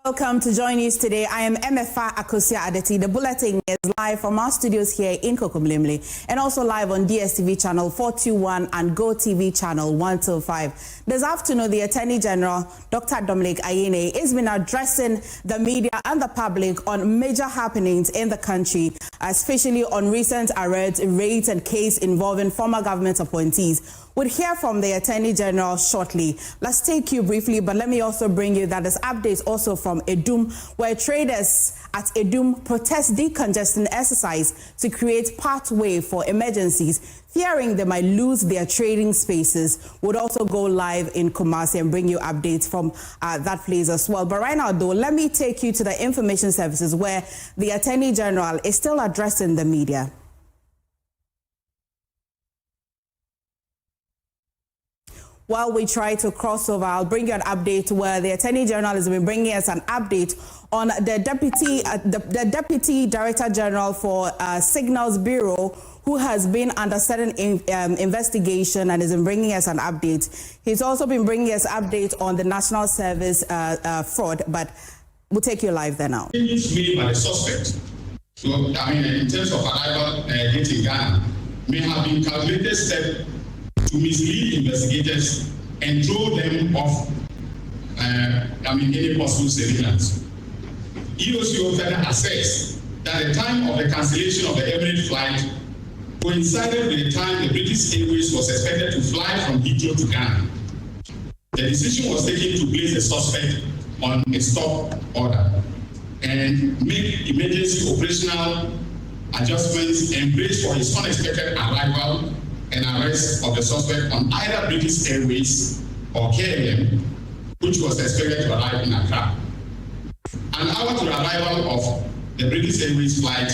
Welcome to Join News today. I am MFA Akosia Adeti. The bulletin is live from our studios here in Kokomlemle and also live on DSTV channel 421 and Go TV channel 125. This afternoon, the Attorney General, Dr. Dominic Ayine, has been addressing the media and the public on major happenings in the country, especially on recent arrests, raids and cases involving former government appointees. We'll hear from the Attorney General shortly. Let's take you briefly, but let me also bring you that there's updates also from Edum, where traders at Edum protest decongestion exercise to create pathway for emergencies, fearing they might lose their trading spaces. Would also go live in Kumasi and bring you updates from that place as well. But right now, though, let me take you to the information services where the Attorney General is still addressing the media. While we try to cross over, I'll bring you an update where the Attorney General has been bringing us an update on the Deputy Director General for Signals Bureau, who has been under certain investigation and is bringing us an update. He's also been bringing us update on the National Service fraud, but we'll take you live there now. Changes made by the suspect, so, in terms of arrival getting Ghana, may have been calculated step to mislead investigators and throw them off any possible surveillance. EOCO further assessed that the time of the cancellation of the Emirates flight coincided with the time the British Airways was expected to fly from Heathrow to Ghana. The decision was taken to place the suspect on a stop order and make emergency operational adjustments and brace for his unexpected arrival and arrest of the suspect on either British Airways or KLM, which was expected to arrive in Accra. An hour to the arrival of the British Airways flight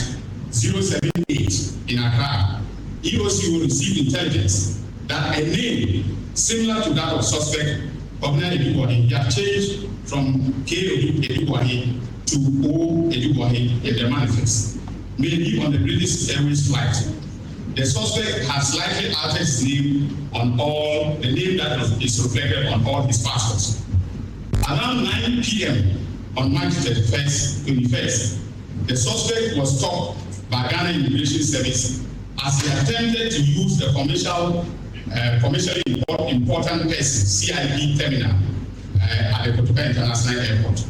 078 in Accra, EOCO received intelligence that a name similar to that of suspect Obna Edugwahi had changed from K. Edugwahi to O. Edugwahi in the manifest, maybe on the British Airways flight. The suspect has slightly altered his name on all the name that is reflected on all his passports. Around 9 p.m. on March 21st, the suspect was stopped by Ghana Immigration Service as he attempted to use the commercially important person CIP terminal at the Kotoka International Airport.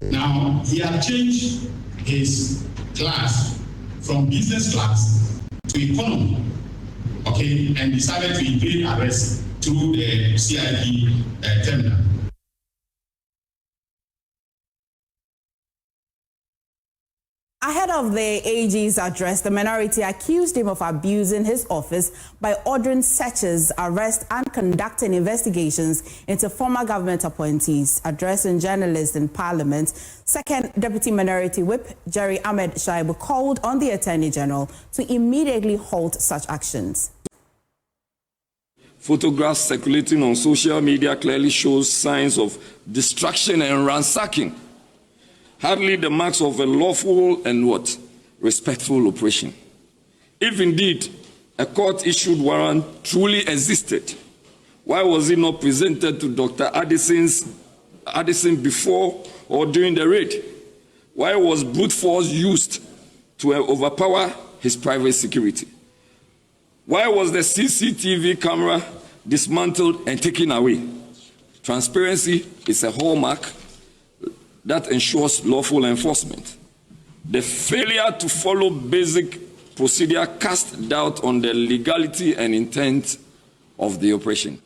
Now, he had changed his class from business class to economy, and decided to evade arrest through the CIP terminal. Ahead of the AG's address, the minority accused him of abusing his office by ordering searches, arrests, and conducting investigations into former government appointees. Addressing journalists in Parliament, Second Deputy Minority Whip Jerry Ahmed Shaibu called on the Attorney General to immediately halt such actions. Photographs circulating on social media clearly shows signs of destruction and ransacking. Hardly the marks of a lawful and respectful operation. If indeed a court-issued warrant truly existed, why was it not presented to Dr. Addison before or during the raid? Why was brute force used to overpower his private security? Why was the CCTV camera dismantled and taken away? Transparency is a hallmark that ensures lawful enforcement. The failure to follow basic procedure cast doubt on the legality and intent of the operation.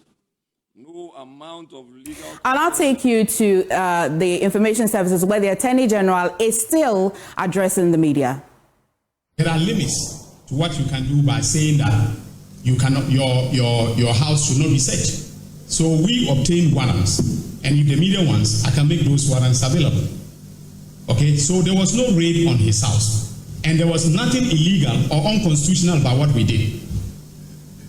No amount of legal... I'll now take you to the information services where the Attorney General is still addressing the media. There are limits to what you can do by saying that you cannot, your house should not be searched. So we obtain warrants, and if the media wants, I can make those warrants available. Okay, so there was no raid on his house, and there was nothing illegal or unconstitutional about what we did.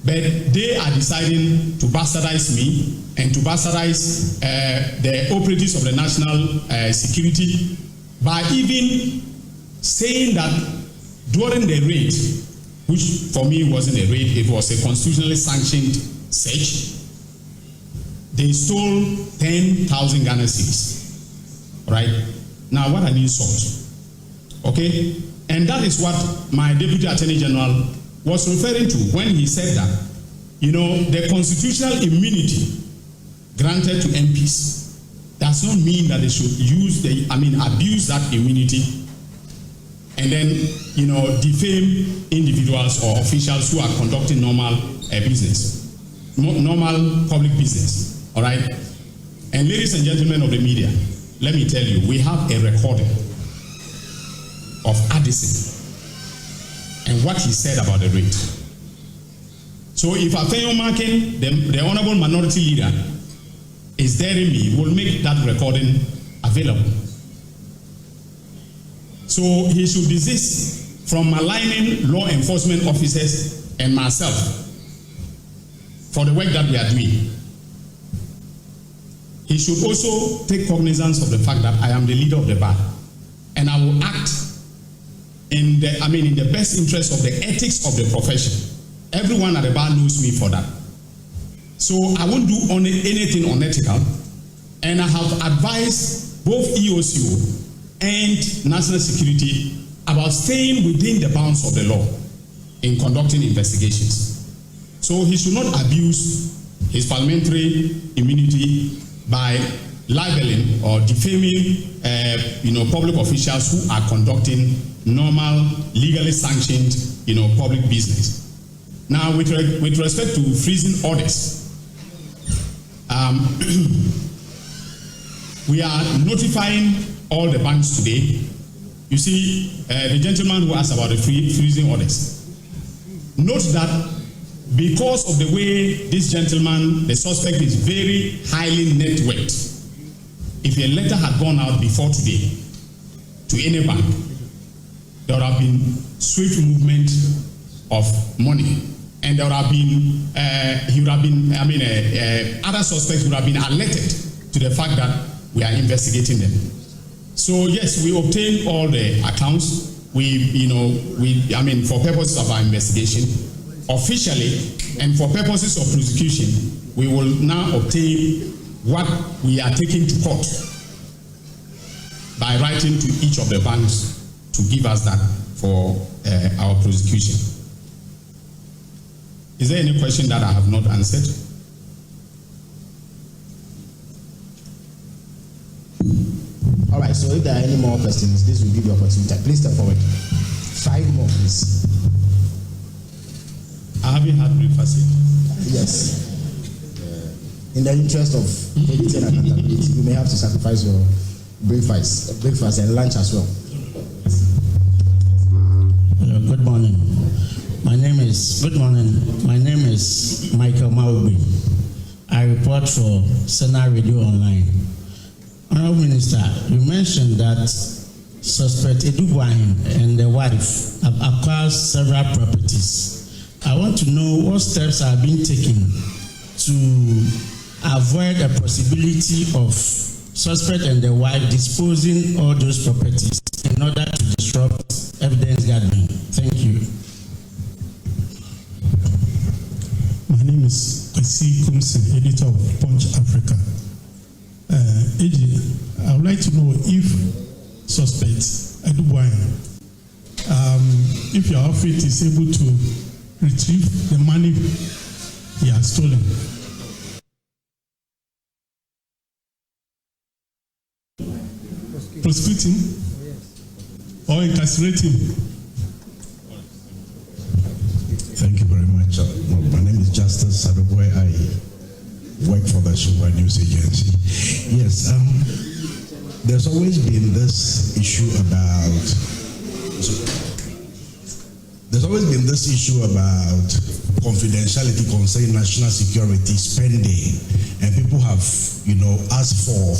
But they are deciding to bastardize me and to bastardize the operatives of the national security by even saying that during the raid, which for me wasn't a raid, it was a constitutionally sanctioned search, they stole 10,000 Ghana cedis, right? Now, what an insult. Okay? And that is what my Deputy Attorney General was referring to when he said that, the constitutional immunity granted to MPs does not mean that they should abuse that immunity and then, defame individuals or officials who are conducting normal business, normal public business. All right? And ladies and gentlemen of the media, let me tell you, we have a recording of Addison and what he said about the rate. So if Afenyo-Markin, the honorable minority leader, is daring me, we'll make that recording available. So he should desist from maligning law enforcement officers and myself for the work that we are doing. He should also take cognizance of the fact that I am the leader of the bar, and I will act in the best interest of the ethics of the profession. Everyone at the bar knows me for that. So I won't do anything unethical, and I have advised both EOCO and National Security about staying within the bounds of the law in conducting investigations. So he should not abuse his parliamentary immunity by libeling or defaming public officials who are conducting normal, legally sanctioned public business. Now, with respect to freezing orders, we are notifying all the banks today. You see, the gentleman who asked about the freezing orders. Note that because of the way this gentleman, the suspect, is very highly net worth, if a letter had gone out before today to any bank, there would have been swift movement of money, and there would have been, other suspects would have been alerted to the fact that we are investigating them. So yes, we obtained all the accounts. For purposes of our investigation, officially, and for purposes of prosecution, we will now obtain what we are taking to court by writing to each of the banks to give us that for our prosecution. Is there any question that I have not answered? All right, so if there are any more questions, this will give you opportunity. Please step forward. 5 more, please. I haven't had breakfast yet. Yes. In the interest of predicting accountability, you may have to sacrifice your breakfast and lunch as well. Good morning. My name is Michael Maubi. I report for Senate Radio Online. Honorable Minister, you mentioned that suspect Edugwahin and the wife have acquired several properties. I want to know what steps are being taken to avoid the possibility of suspect and the wife disposing all those properties in order to disrupt evidence gathering. Thank you. My name is Kwesi Kumsin, editor of Punch Africa. AJ, I would like to know if suspect Edugwahin, if your outfit is able to retrieve the money he has stolen. Prosecute him or incarcerate him. Thank you very much. My name is Justice Sadoboy. I work for the Sugar News Agency. Yes, there's always been this issue about confidentiality concerning national security spending, and people have, asked for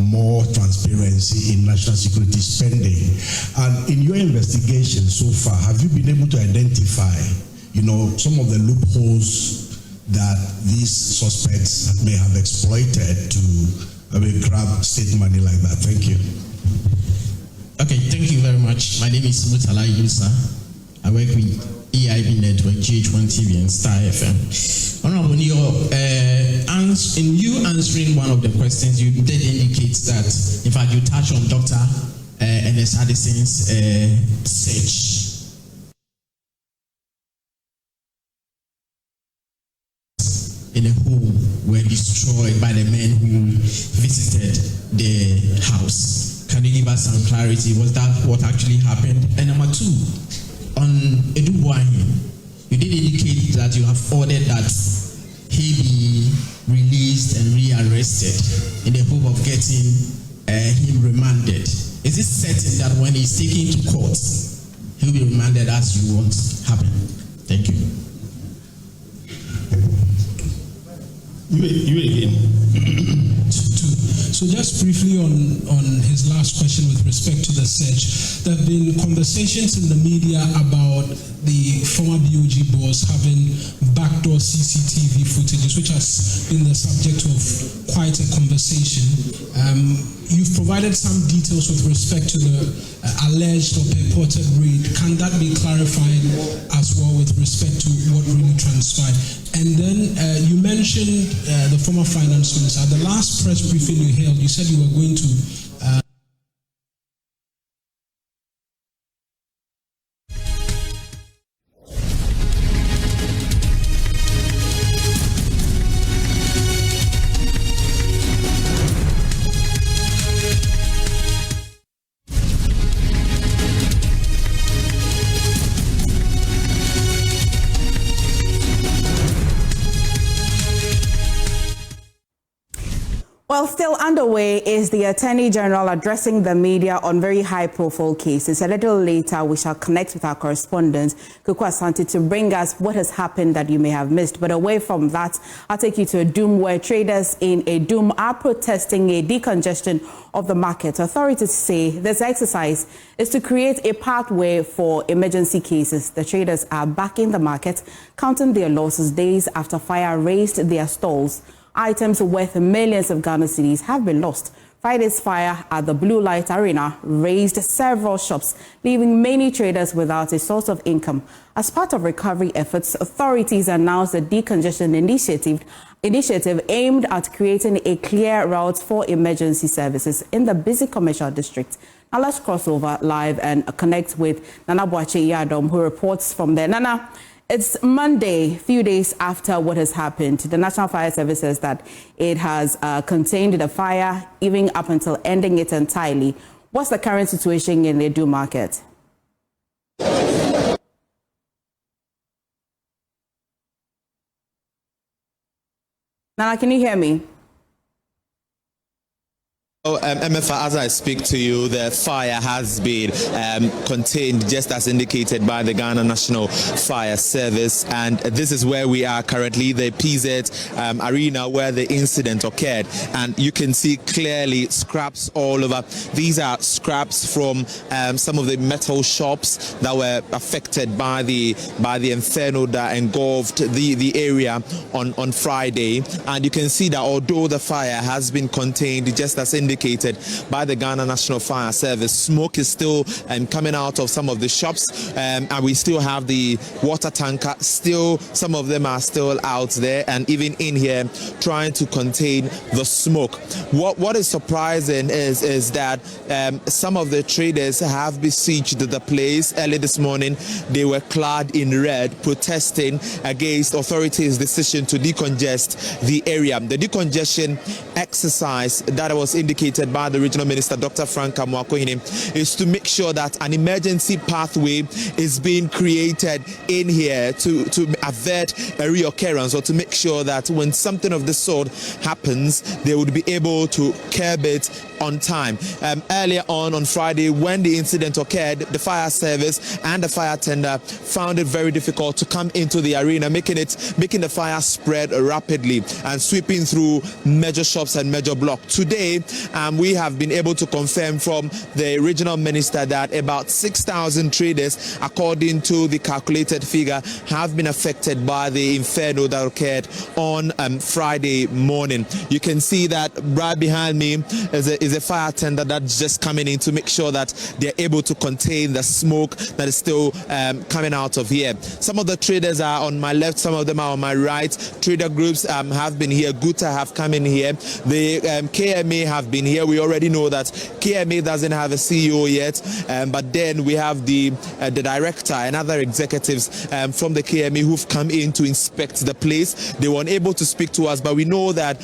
more transparency in national security spending. And in your investigation so far, have you been able to identify, some of the loopholes that these suspects may have exploited to grab state money like that? Thank you. Okay, thank you very much. My name is Mutala Yusa. I work with EIB Network, GH1 TV, and Star FM. Honorable, in you answering one of the questions, you did indicate that, in fact, you touch on Dr. Ernest Addison's search. In a home were destroyed by the men who visited the house. Can you give us some clarity? Was that what actually happened? And number two, on edu-Boahen, you did indicate that you have ordered that he be released and rearrested in the hope of getting him remanded. Is it certain that when he's taken to court, he'll be remanded as you want happen? Thank you. You again. So just briefly on his last question with respect to the search, there have been conversations in the media about the former BoG boss having backdoor CCTV footages, which has been the subject of quite a conversation. You've provided some details with respect to the alleged or purported raid. Can that be clarified as well with respect to what really transpired? And then you mentioned the former finance minister. At the last press briefing you held, you said you were going to Well, still underway is the Attorney General addressing the media on very high-profile cases. A little later, we shall connect with our correspondent, Kuku Asante, to bring us what has happened that you may have missed. But away from that, I'll take you to Adum, where traders in Adum are protesting a decongestion of the market. Authorities say this exercise is to create a pathway for emergency cases. The traders are back in the market, counting their losses days after fire razed their stalls. Items worth millions of Ghana cedis have been lost. Friday's fire at the Blue Light Arena razed several shops, leaving many traders without a source of income. As part of recovery efforts, authorities announced a decongestion initiative aimed at creating a clear route for emergency services in the busy commercial district. Now let's cross over live and connect with Nana Boache Yadom, who reports from there. Nana, it's Monday, few days after what has happened. The National Fire Service says that it has contained the fire even up until ending it entirely. What's the current situation in the Adum market? Nana, can you hear me? MFA, as I speak to you, the fire has been contained, just as indicated by the Ghana National Fire Service. And this is where we are currently, the PZ arena where the incident occurred. And you can see clearly scraps all over. These are scraps from some of the metal shops that were affected by the inferno that engulfed the area on Friday. And you can see that although the fire has been contained, just as indicated by the Ghana National Fire Service, smoke is still coming out of some of the shops, and we still have the water tanker. Still, some of them are still out there, and even in here, trying to contain the smoke. What is surprising is that some of the traders have besieged the place. Early this morning, they were clad in red, protesting against authorities' decision to decongest the area. The decongestion exercise that was indicated by the Regional Minister, Dr. Frank Amwakohene, is to make sure that an emergency pathway is being created in here to avert a reoccurrence, or to make sure that when something of this sort happens, they would be able to curb it on time. Earlier on Friday, when the incident occurred, the fire service and the fire tender found it very difficult to come into the arena, making the fire spread rapidly and sweeping through major shops and major blocks. Today, we have been able to confirm from the regional minister that about 6,000 traders, according to the calculated figure, have been affected by the inferno that occurred on Friday morning. You can see that right behind me is a fire tender that's just coming in to make sure that they're able to contain the smoke that is still coming out of here. Some of the traders are on my left, some of them are on my right. Trader groups have been here. Guta have come in here. The KMA have been been here. We already know that KMA doesn't have a CEO yet, but then we have the director and other executives from the KMA who've come in to inspect the place. They were unable to speak to us, but we know that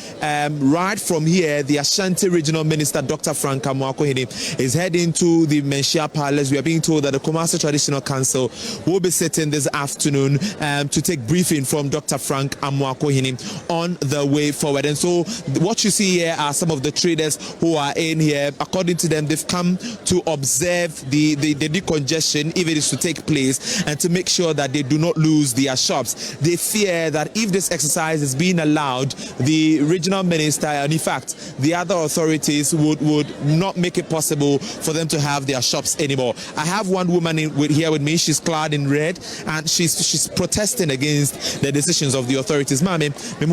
right from here, the Ashanti Regional Minister, Dr. Frank Amoako-Hene, is heading to the Menchia Palace. We are being told that the Kumasi Traditional Council will be sitting this afternoon to take briefing from Dr. Frank Amoako-Hene on the way forward. And so what you see here are some of the traders who are in here. According to them, they've come to observe the decongestion, if it is to take place, and to make sure that they do not lose their shops. They fear that if this exercise is being allowed, the regional minister and in fact the other authorities would not make it possible for them to have their shops anymore. I have one woman here with me. She's clad in red and she's protesting against the decisions of the authorities. Mami, me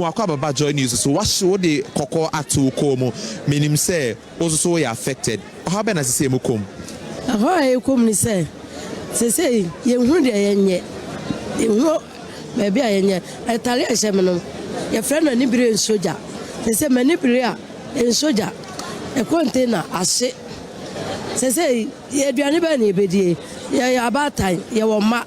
join you. So what should the koko atu komo meaning say also we are affected? How ben as say mukum? Ahoy kum ni say ye hu de yenye. Hu maybe yenye. Etale ehemno. Your friend no nibire soja. Say many prayer in soja. A container ase. Say ye aduane ba na ebedie. Ye about time ye wo ma.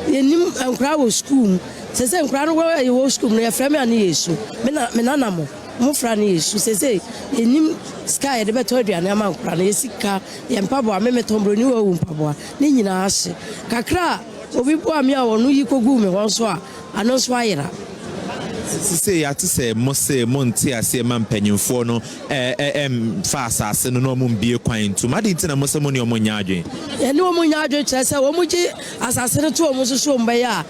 Ye nim ankra wo school. Say ankra no wo school no ye frame ani yesu. Me na mo. Mo fra ni yesu. Say ye nim sky de beto aduane ama ankra na ye sika ye mpabo ame metombro ni wo mpabo. Ni nyina ase. Kakra obi bo ame a wo no yi kogu me won so a ano so ayira. Say at say Mose Monte as a man penny for no fast as no mum be a coin to Madinton and Mosamoni or Monyaji. And no Monyaji says, Omuji as I said to Mosu Baya,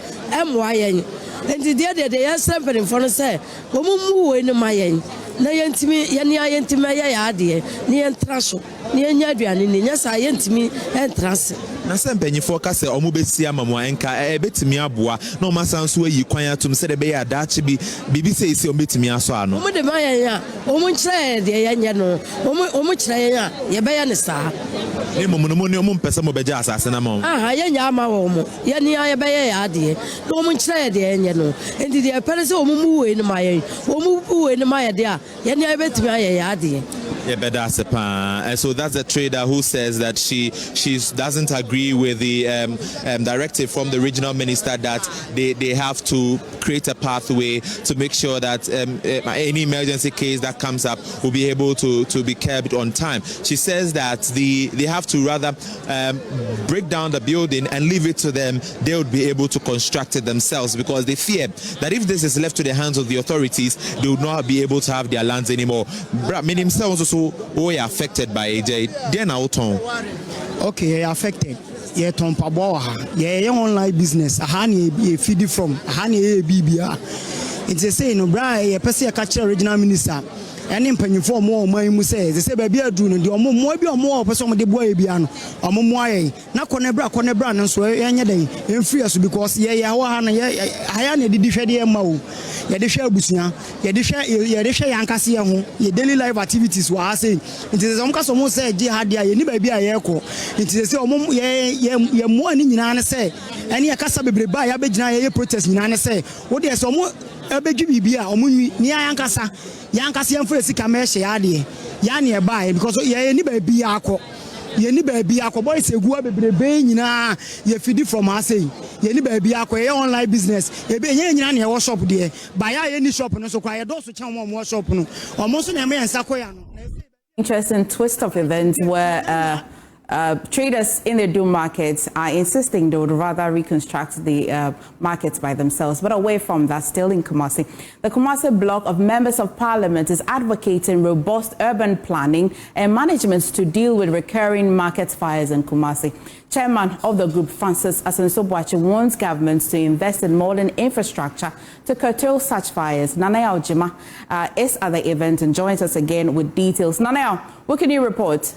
MYN. And the other day, I sent in front of say, Omu in my end. Nayentimi, Yania Yentimaya Yadi, Nian Trasho, Nian Yadrian, Nias, I yentimi and Tras. Nasem penny focus or Mubesia Mamoenka, a bit me abua, no massans where you quiet to say the bay at Dachi BBC is your bit me as well. No, the Maya, Omuncha, the Yanyano, Omucha, Yabayanisa. Nemonomonium Pesamo Bejas as an amount. Ah, Yanyama Omo, Yania Bayadi, Omuncha, the Yanyano, and the appearance of Mumu in my Omu in my idea. Yeah, and so that's the trader who says that she doesn't agree with the directive from the regional minister that they have to create a pathway to make sure that any emergency case that comes up will be able to be kept on time. She says that they have to rather break down the building and leave it to them. They would be able to construct it themselves because they fear that if this is left to the hands of the authorities, they would not be able to have their lands anymore. Meaning themselves also we are affected by AJ. Then out on. Okay, affected. Yeah, Tom Paboha. Yeah, online business. Ahani feed from. Ahani BBA. It's a say no bra. Yeah, person catch regional minister. And in penny for more money mu say. They say baby adunu. The more be more person with the boy biano. Omo moye. Na konebra no so enya den. Free us because yeah wa na yeah haya na didi hwede e mawo. Ye de hwe abusuya. Ye de hwe yankase ye ho. Ye daily life activities wa say. It is some kaso mo say je ha dia ye ni ba bia ye ko. It is say omo ye mo ani nyina na say. Ene ye kasa bebre ba ya begina ye protest nyina na say. Wo de say omo ebegi bibia omo nwi ni yankasa yamfo esika meshe ya de ya ne ba because ye ni ba bia akọ ye ni ba bia akọ boy segua bebrebe nyina ye feed from asay ye ni ba bia akọ ye online business ye be ye nyina ne wo shop de ba ya ye ni shop no so kwa ye do so chan mo shop no omo so na me yansa ko ya no. Interesting twist of events where traders in the doom markets are insisting they would rather reconstruct the markets by themselves. But away from that, still in Kumasi, the Kumasi bloc of members of parliament is advocating robust urban planning and management to deal with recurring market fires in Kumasi. Chairman of the group, Francis Asensobwachi, warns governments to invest in modern infrastructure to curtail such fires. Nanaya Ojima is at the event and joins us again with details. Nanaya, what can you report?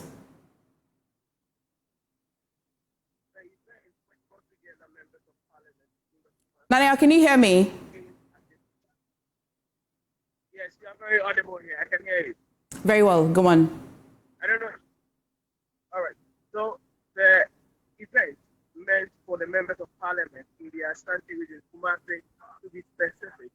Nanaya, can you hear me? Yes, you are very audible here. I can hear you. Very well. Go on. I don't know. All right. So the event meant for the members of parliament in the Ashanti region, Kumasi, to be specific,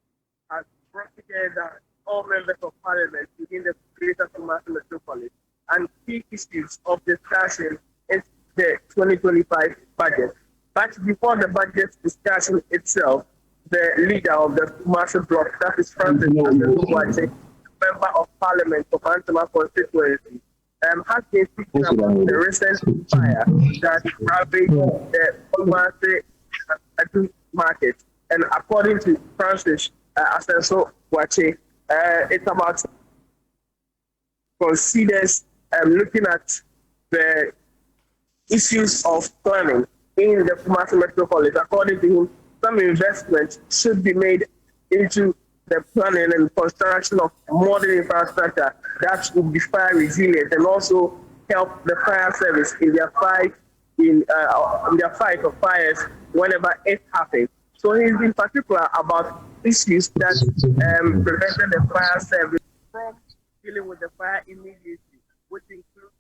has brought together all members of parliament within the Greater Kumasi Metropolis, and key issues of discussion is the 2025 budget. But before the budget discussion itself, the leader of the Kumasi bloc, that is Francis Afenyo-Markin, member of Parliament for Bantama constituency, has been speaking about the recent fire that ravaged the Kumasi market. And according to Francis Afenyo-Markin, it's about considers looking at the issues of planning in the Kumasi metropolis. According to him, some investment should be made into the planning and construction of modern infrastructure that will be fire resilient and also help the fire service in their fight of fires whenever it happens. So he's in particular about issues that prevented the fire service from dealing with the fire immediately, which includes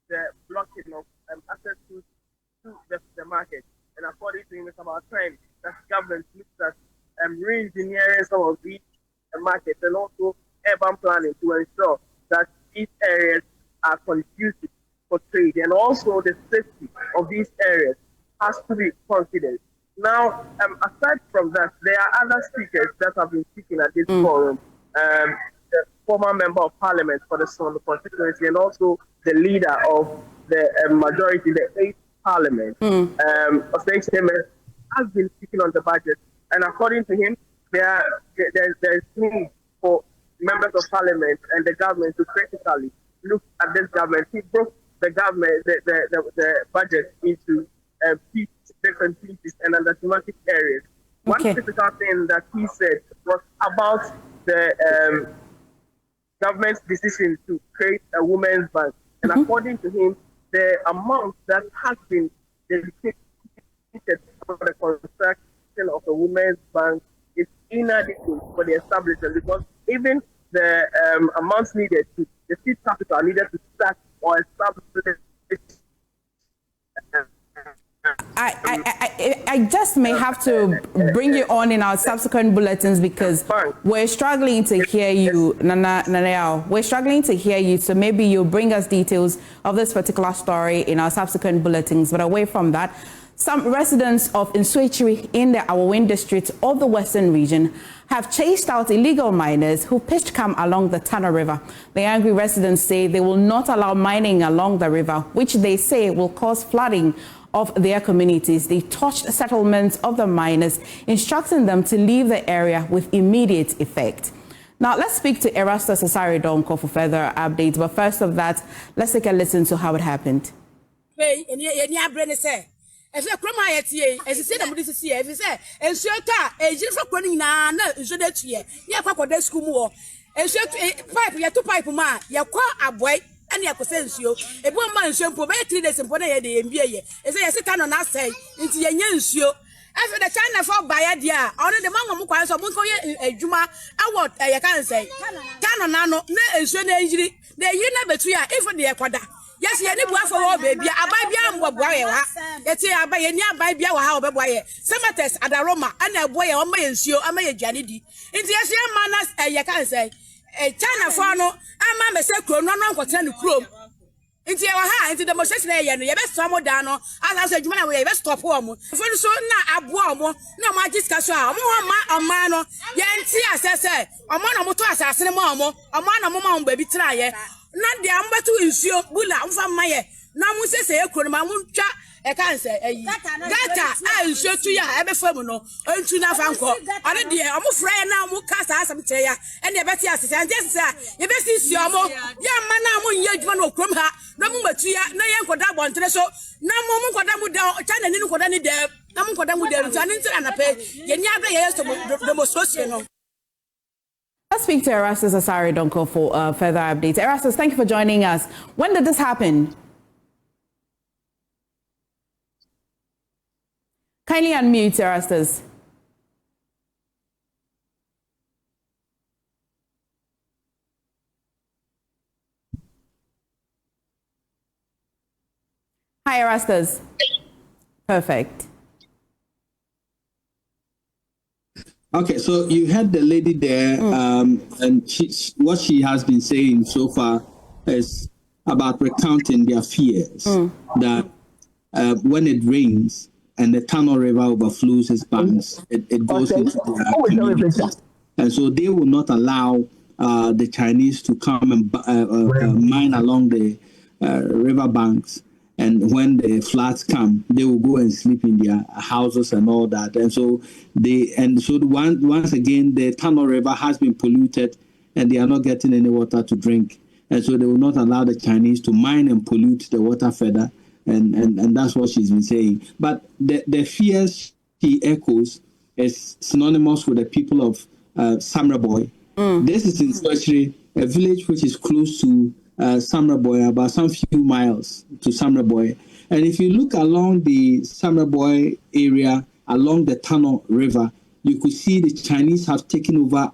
the blocking of access to the market. And according to him, it's about time that government looks at re-engineering some of these markets and also urban planning to ensure that these areas are conducive for trade, and also the safety of these areas has to be considered. Now, aside from that, there are other speakers that have been speaking at this forum. The former member of Parliament for the Son constituency and also the leader of the majority, the 8th Parliament, has been speaking on the budget. And according to him, there's need for members of Parliament and the government to critically look at this government. He broke the government, the budget into different pieces and under thematic areas. One critical thing that he said was about the government's decision to create a women's bank. And according to him, the amount that has been dedicated for the construction of a women's bank is inadequate for the establishment, because even the amounts needed to the seed capital needed to start or establish. I just may have to bring you on in our subsequent bulletins because we're struggling to hear you, Nana. We're struggling to hear you, so maybe you'll bring us details of this particular story in our subsequent bulletins. But away from that, some residents of Nswechiri in the Awawin district of the Western region have chased out illegal miners who pitched camp along the Tana River. The angry residents say they will not allow mining along the river, which they say will cause flooding of their communities. They touched settlements of the miners, instructing them to leave the area with immediate effect. Now, let's speak to Erastus Asare Donko for further updates. But first of that, let's take a listen to how it happened. If you come here today, as you said, I'm going to see. If you say, and so you for running now, so that you have a school more. And so pipe, you have two pipe, ma, you call a boy, and you have you. A one man shampoo, 3 days and put a day and be as I sit on us say, into your young show. After the China for by idea, only the man who calls a Juma, I want I can't say. Tanano, no, and so injury, they never try if they are. Yes, you need for all baby. I buy Biam boy. Yet I buy any buy Bia how boy. Semates at Aroma and a boy on my ensure I may a janity. Into yes, manners, you can say. A China fano, a mamma say, Crono, for 10 chrome. Into your hand, into the most and you best some down, as I said, you may best stop home. For so now, a boy, no, my discussion, more man, Yancy, as I say, a man of motor assassin, a man of mom, baby, try. Not the ambatu in show, Bulla, from my no one says a chronomamuncha, I can't say Gata, I show to ya, every feminine, and to Nafanco. I did, I'm afraid now, who cast us some chair, and the Betty assistant, just say, you best see your more, young man, I'm one of Crumha, no more to ya, no young for that one, so no more for them down, China, no for any there, no more for them with them, turning to an appeal, Yanya, yes, the most social. Let's speak to Erastus Asare Donko for further updates. Erastus, thank you for joining us. When did this happen? Kindly unmute, Erastus. Hi, Erastus. Perfect. Okay, so you had the lady there, and what she has been saying so far is about recounting their fears that when it rains and the Tano River overflows its banks, it goes into their communities. And so they will not allow the Chinese to come and mine along the river banks. And when the floods come, they will go and sleep in their houses and all that. And so once again, the Tano River has been polluted, and they are not getting any water to drink. And so they will not allow the Chinese to mine and pollute the water further. And that's what she's been saying. But the fears she echoes is synonymous with the people of Samraboy. This is in Swatri, a village which is close to Samraboy, about some few miles to Samraboy. And if you look along the Samraboy area, along the Tano River, you could see the Chinese have taken over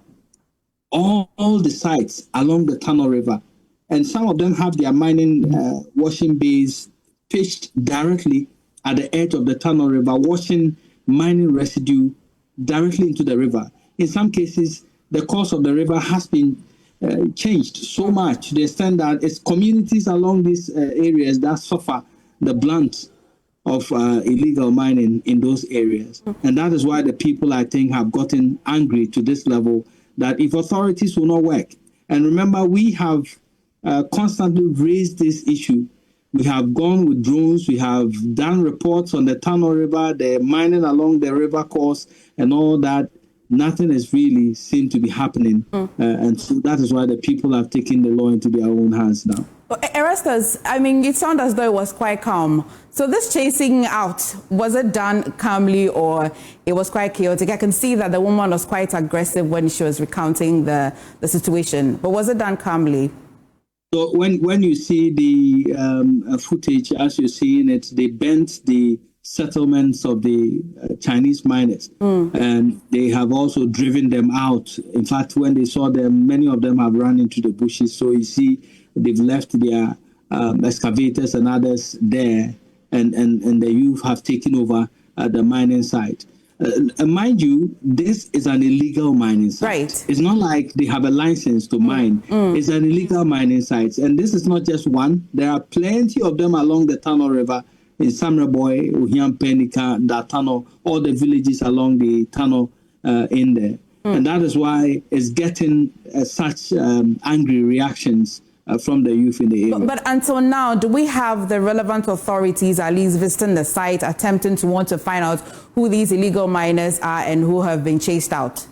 all the sites along the Tano River. And some of them have their mining washing bays pitched directly at the edge of the Tano River, washing mining residue directly into the river. In some cases, the course of the river has been changed so much to the extent that it's communities along these areas that suffer the brunt of illegal mining in those areas. And that is why the people, I think, have gotten angry to this level that if authorities will not work. And remember, we have constantly raised this issue. We have gone with drones. We have done reports on the Tano River, the mining along the river course and all that. Nothing has really seemed to be happening. And so that is why the people have taken the law into their own hands now. Erastus, I mean, it sounded as though it was quite calm. So this chasing out, was it done calmly or it was quite chaotic? I can see that the woman was quite aggressive when she was recounting the situation, but was it done calmly? So when you see the footage, as you're seeing it, they bent the settlements of the Chinese miners, and they have also driven them out. In fact, when they saw them, many of them have run into the bushes. So you see, they've left their excavators and others there, and the youth have taken over the mining site. Mind you, this is an illegal mining site. Right. It's not like they have a license to mine. It's an illegal mining site. And this is not just one. There are plenty of them along the Tano River, in Samraboy, Uhiam Penika, Datano, all the villages along the Tano in there. And that is why it's getting such angry reactions from the youth in the area. But until now, do we have the relevant authorities at least visiting the site, attempting to want to find out who these illegal miners are and who have been chased out?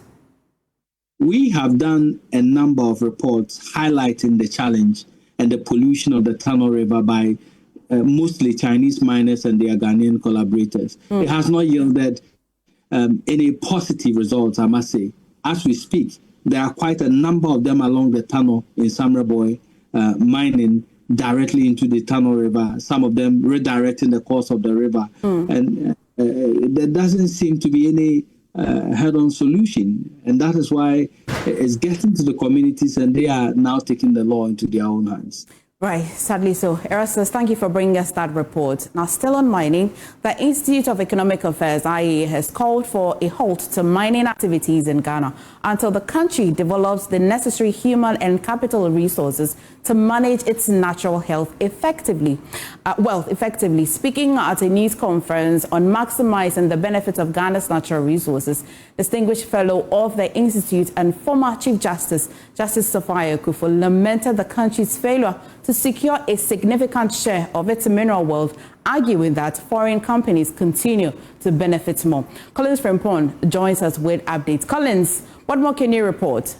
We have done a number of reports highlighting the challenge and the pollution of the Tano River by mostly Chinese miners and their Ghanaian collaborators. It has not yielded any positive results, I must say. As we speak, there are quite a number of them along the Tano in Samraboy mining directly into the Tano River, some of them redirecting the course of the river. And there doesn't seem to be any head-on solution. And that is why it's getting to the communities and they are now taking the law into their own hands. Right, sadly so. Erastus, thank you for bringing us that report. Now, still on mining, the Institute of Economic Affairs, IEA, has called for a halt to mining activities in Ghana until the country develops the necessary human and capital resources to manage its natural health effectively. Effectively. Speaking at a news conference on maximizing the benefits of Ghana's natural resources, distinguished fellow of the Institute and former Chief Justice, Justice Sophia Kufuor, lamented the country's failure to secure a significant share of its mineral wealth, arguing that foreign companies continue to benefit more. Collins Frempong joins us with updates. Collins, what more can you report?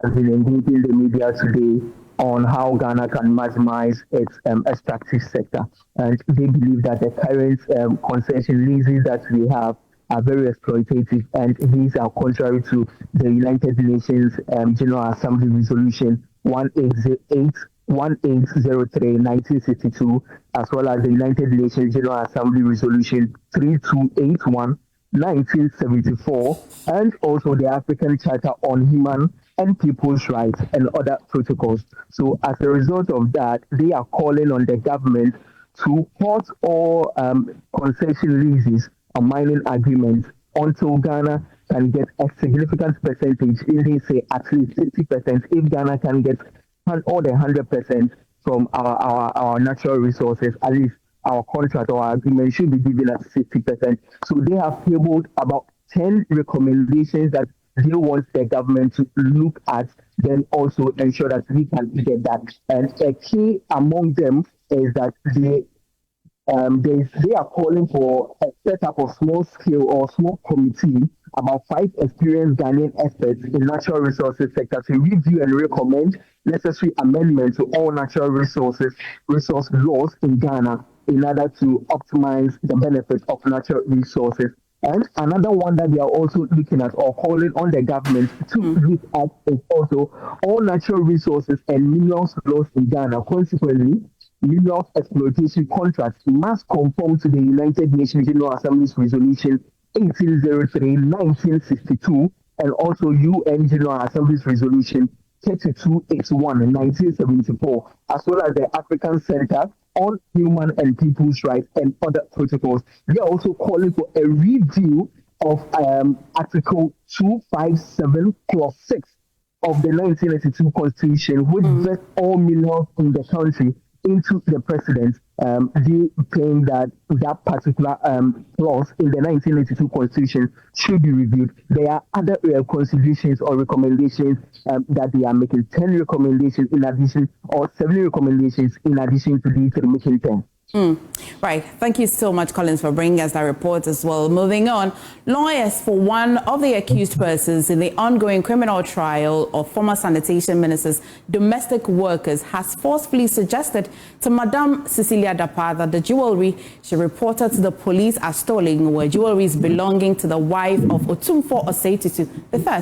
Has been engaging the media today on how Ghana can maximize its extractive sector. And they believe that the current concession leases that we have are very exploitative, and these are contrary to the United Nations General Assembly Resolution 1803-1962, as well as the United Nations General Assembly Resolution 3281, 1974, and also the African Charter on Human and People's Rights and other protocols. So as a result of that, they are calling on the government to halt all concession leases a mining agreement until Ghana can get a significant percentage, even say at least 60%, if Ghana can get all the 100% from our natural resources, at least our contract or our agreement should be given at 60%. So they have tabled about 10 recommendations that they want the government to look at, then also ensure that we can get that. And a key among them is that they are calling for a setup of small scale or small committee, about 5 experienced Ghanaian experts in natural resources sector to review and recommend necessary amendments to all natural resource laws in Ghana in order to optimize the benefits of natural resources. And another one that they are also looking at or calling on the government to look at is also all natural resources and minerals laws in Ghana. Consequently, minerals exploitation contracts must conform to the United Nations General Assembly's Resolution 1803/1962 and also UN General Assembly's Resolution 3281/1974, as well as the African Center on Human and People's Rights and other protocols. They are also calling for a review of Article 257 Clause 6 of the 1982 Constitution, which vests all minerals in the country into the president. They claim that particular clause in the 1982 Constitution should be reviewed. There are other considerations or recommendations that they are making. 10 recommendations in addition, or 7 recommendations in addition to these making 10. Right. Thank you so much, Collins, for bringing us that report as well. Moving on, lawyers for one of the accused persons in the ongoing criminal trial of former sanitation minister's domestic workers has forcefully suggested to Madame Cecilia Dapaah that the jewelry she reported to the police as stolen were jewelries belonging to the wife of Otumfuo Osei Tutu I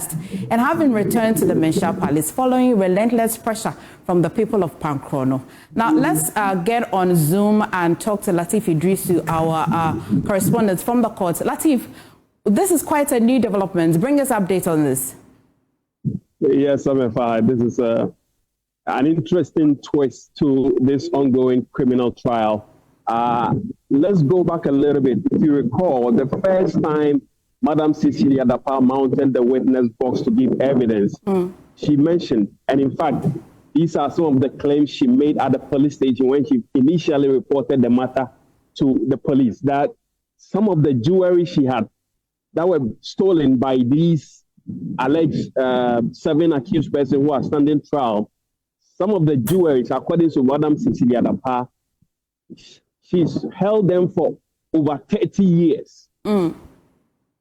and have been returned to the Menchia Palace following relentless pressure from the people of Pankrono. Now, let's get on Zoom and talk to Latif Idrisu, our correspondent from the court. Latif, this is quite a new development. Bring us update on this. Yes, Amefa, this is an interesting twist to this ongoing criminal trial. Let's go back a little bit. If you recall, the first time Madam Cecilia Dapaah mounted the witness box to give evidence, she mentioned, and in fact, these are some of the claims she made at the police station when she initially reported the matter to the police, that some of the jewelry she had that were stolen by these alleged 7 accused persons who are standing trial, some of the jewelry, according to Madam Cecilia Dapaah, she's held them for over 30 years.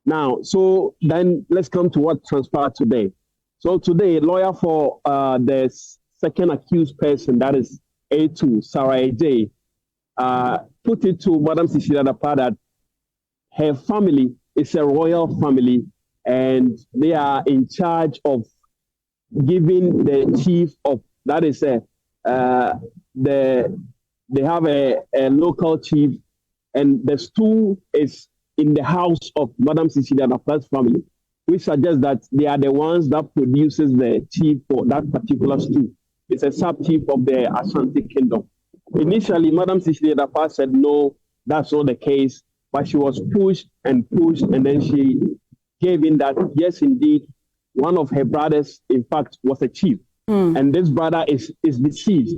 Now, so then let's come to what transpired today. So today, a lawyer for the second accused person, that is A2, Sarah AJ, put it to Madam Cecilia Dapaah that her family is a royal family and they are in charge of giving the chief of, that is they have a local chief, and the stool is in the house of Madam Cecilia Dapaah's family, which suggests that they are the ones that produces the chief for that particular stool. It's a sub-chief of the Ashanti Kingdom. Initially, Madam Cecilia Dapaah said, no, that's not the case. But she was pushed, and then she gave in that, yes, indeed, one of her brothers, in fact, was a chief. And this brother is deceased.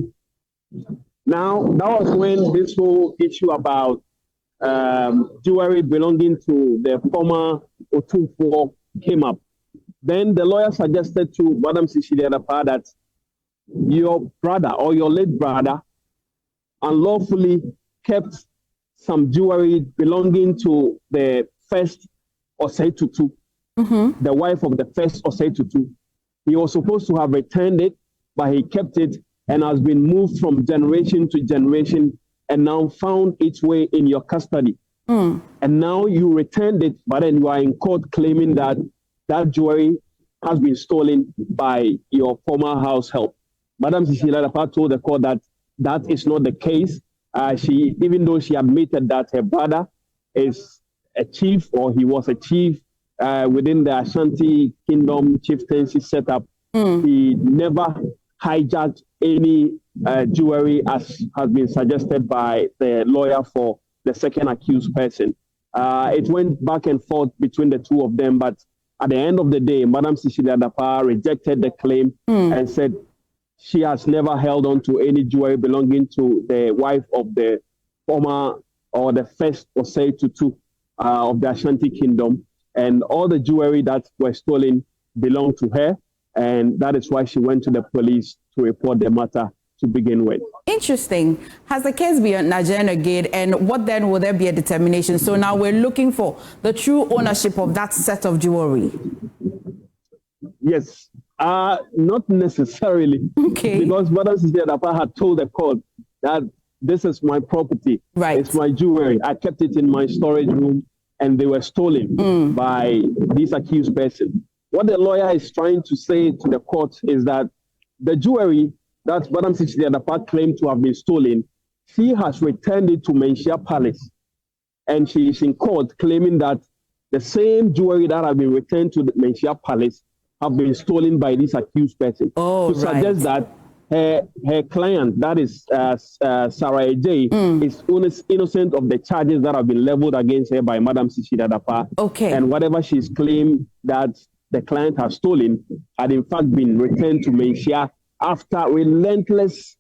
Now, that was when this whole issue about jewelry belonging to the former Otumfuo came up. Then the lawyer suggested to Madam Cecilia Dapaah that your brother or your late brother unlawfully kept some jewelry belonging to the first Osei Tutu, the wife of the first Osei Tutu. He was supposed to have returned it, but he kept it and has been moved from generation to generation and now found its way in your custody. And now you returned it, but then you are in court claiming that that jewelry has been stolen by your former house help. Madam Cecilia Dapaah told the court that that is not the case. Even though she admitted that her brother is a chief, or he was a chief within the Ashanti Kingdom chieftaincy setup, he never hijacked any jewelry, as has been suggested by the lawyer for the second accused person. It went back and forth between the two of them, but at the end of the day, Madam Cecilia Dapaah rejected the claim and said she has never held on to any jewelry belonging to the wife of the former or the first Osei Tutu of the Ashanti Kingdom. And all the jewelry that were stolen belonged to her. And that is why she went to the police to report the matter to begin with. Interesting. Has the case been adjourned, and what then will there be a determination? So now we're looking for the true ownership of that set of jewelry. Yes, not necessarily. Okay. Because Madam Cecilia Dapaah had told the court that this is my property. Right. It's my jewelry. I kept it in my storage room, and they were stolen by this accused person. What the lawyer is trying to say to the court is that the jewelry that Madam Cecilia Dapaah claimed to have been stolen, she has returned it to Menchia Palace. And she is in court claiming that the same jewelry that has been returned to the Menchia Palace have been stolen by this accused person. To suggest that her client, that is Sarah Ejay, is innocent of the charges that have been leveled against her by Madam Cecilia Dapaah. Okay. And whatever she's claimed that the client has stolen had in fact been returned to Menchia after relentless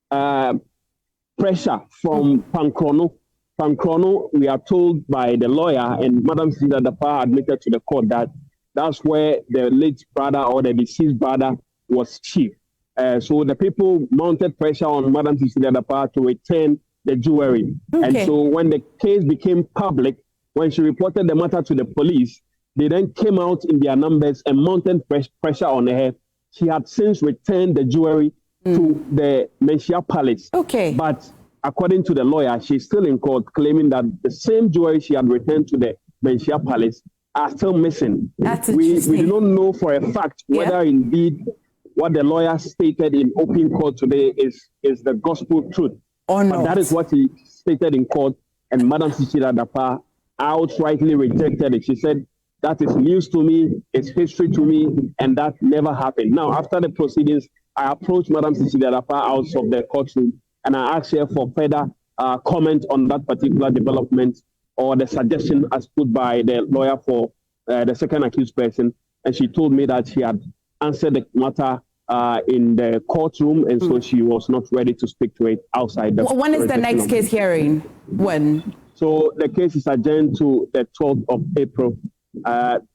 pressure from Pankrono. Pankrono, we are told by the lawyer, and Madam Cecilia Dapaah admitted to the court that that's where the late brother or the deceased brother was chief. So the people mounted pressure on Madam Cecilia Dapaah to return the jewelry. Okay. And so when the case became public, when she reported the matter to the police, they then came out in their numbers and mounted pressure on her. She had since returned the jewelry to the Menchia Palace. Okay. But according to the lawyer, she's still in court claiming that the same jewelry she had returned to the Menchia Palace are still missing. That's we interesting. do not know for a fact whether indeed what the lawyer stated in open court today is the gospel truth. Or not. But that is what he stated in court, and Madam Cecilia Dapaah outrightly rejected it. She said, that is news to me, it's history to me, and that never happened. Now, after the proceedings, I approached Madam Cecilia Dapaah out of the courtroom, and I asked her for further comment on that particular development or the suggestion as put by the lawyer for the second accused person. And she told me that she had answered the matter in the courtroom, and so she was not ready to speak to it outside the When is the next case hearing? When? So the case is adjourned to the 12th of April.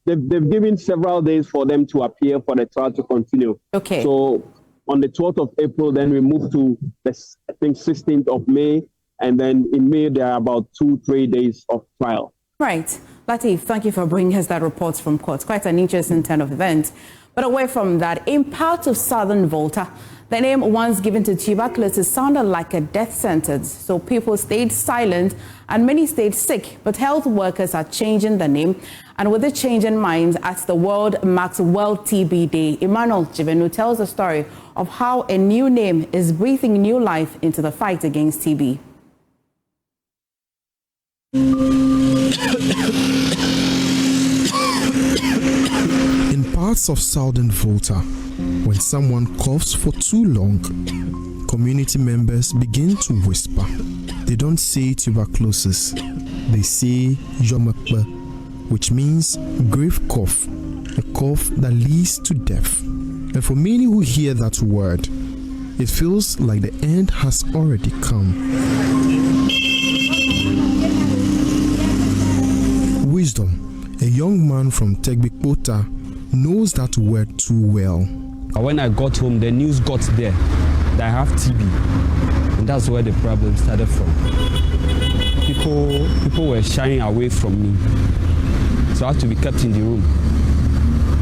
They've given several days for them to appear for the trial to continue. Okay. So on the 12th of April, then we move to the, I think, 16th of May. And then in May, there are about 2-3 days of trial. Right. Lateef, thank you for bringing us that report from court. Quite an interesting turn of events. But away from that, in part of Southern Volta, the name once given to tuberculosis sounded like a death sentence. So people stayed silent and many stayed sick. But health workers are changing the name. And with the change in mind, as the world marks World TB Day, Emmanuel Jivenu tells the story of how a new name is breathing new life into the fight against TB. In parts of Southern Volta, when someone coughs for too long, community members begin to whisper. They don't say tuberculosis, they say yomekbe, which means grave cough, a cough that leads to death. And for many who hear that word, it feels like the end has already come. Wisdom, a young man from Tegbikpota, knows that word too well. When I got home, the news got there that I have TB, and that's where the problem started from. People were shying away from me, so I had to be kept in the room.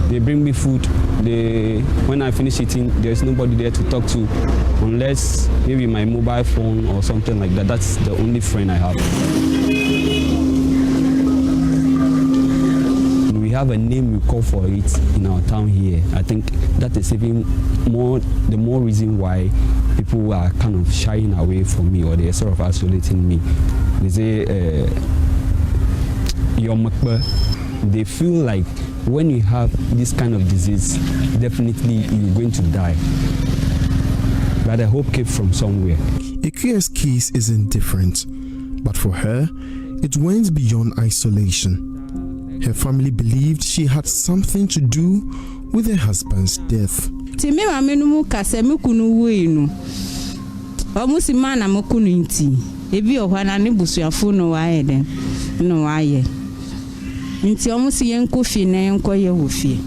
They bring me food. When I finish eating, there's nobody there to talk to, unless maybe my mobile phone or something like that. That's the only friend I have. We have a name we call for it in our town here. I think that is even the more reason why people are kind of shying away from me, or they're sort of isolating me. They say, they feel like when you have this kind of disease, definitely you're going to die. But the hope came from somewhere. Ikuya's case isn't different, but for her, It went beyond isolation. Her family believed she had something to do with her husband's death. Timi mamenumu kasemi kunu wenu. Omusi mana mokunu inti. Ebi ohwana ni busuafo no waye den. No waye. Nti omusi yenko fi na yenko ye wofie.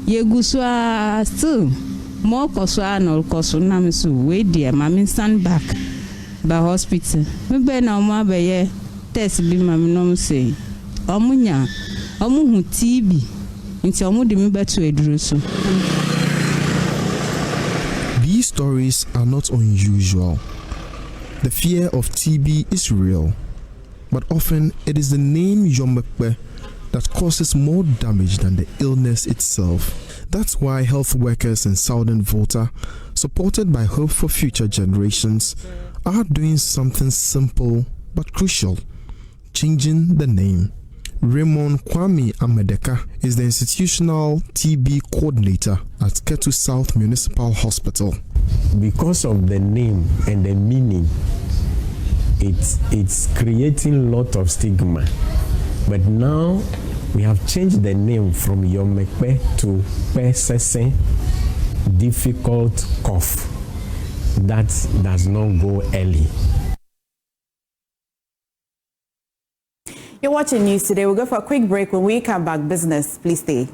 Ye gusua still more kosua no kosu na mesu we dear mami stand back by hospital. Me be na omo abeye test bi mami no say. Omunya omu hu TB. Nti omu de me beto eduro so. These stories are not unusual. The fear of TB is real, but often it is the name Yomekbe that causes more damage than the illness itself. That's why health workers in Southern Volta, supported by Hope for Future Generations, are doing something simple but crucial, changing the name. Raymond Kwame Amedeka is the institutional TB coordinator at Ketu South Municipal Hospital. Because of the name and the meaning, it's creating a lot of stigma. But now we have changed the name from Yomekbe to Pesese, difficult cough. That does not go early. You're watching news today. We'll go for a quick break. When we come back, business, please stay.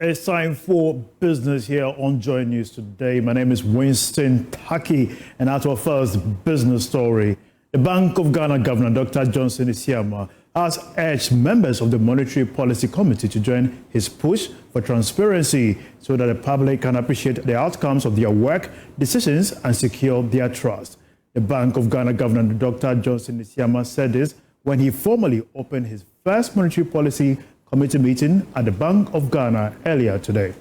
It's time for business here on Joy News today. My name is Winston Taki, and at our first business story, the Bank of Ghana Governor Dr. Johnson Isiama has urged members of the Monetary Policy Committee to join his push for transparency so that the public can appreciate the outcomes of their work, decisions, and secure their trust. The Bank of Ghana Governor Dr. Johnson Isiama said this when he formally opened his first Monetary Policy Committee meeting at the Bank of Ghana earlier today.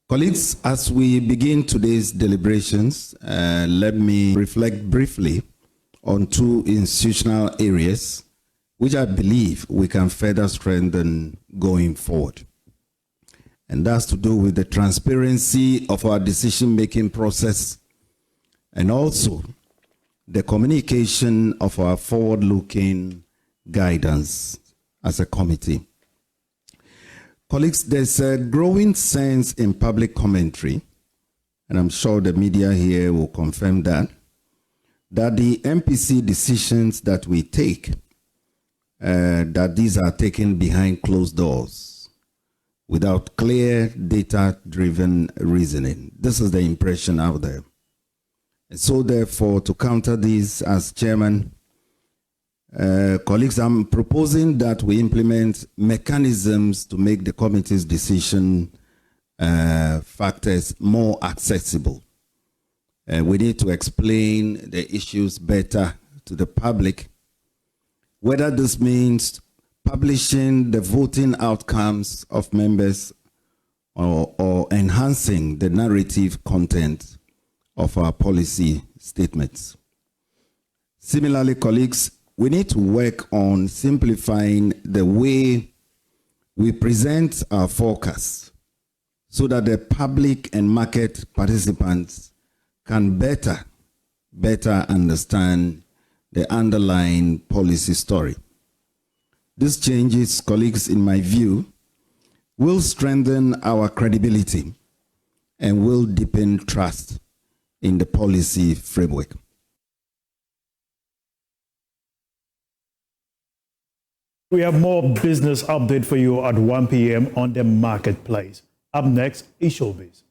Colleagues, as we begin today's deliberations, let me reflect briefly on two institutional areas which I believe we can further strengthen going forward. And that's to do with the transparency of our decision-making process and also the communication of our forward-looking guidance as a committee. Colleagues, there's a growing sense in public commentary, and I'm sure the media here will confirm that the MPC decisions that we take, that these are taken behind closed doors without clear data-driven reasoning. This is the impression out there. And so therefore, to counter this as chairman, colleagues, I'm proposing that we implement mechanisms to make the committee's decision factors more accessible. We need to explain the issues better to the public, whether this means publishing the voting outcomes of members or enhancing the narrative content of our policy statements. Similarly, colleagues, we need to work on simplifying the way we present our forecasts so that the public and market participants can better understand the underlying policy story. These changes, colleagues, in my view, will strengthen our credibility and will deepen trust in the policy framework. We have more business update for you at 1 p.m. on the marketplace. Up next is Showbiz.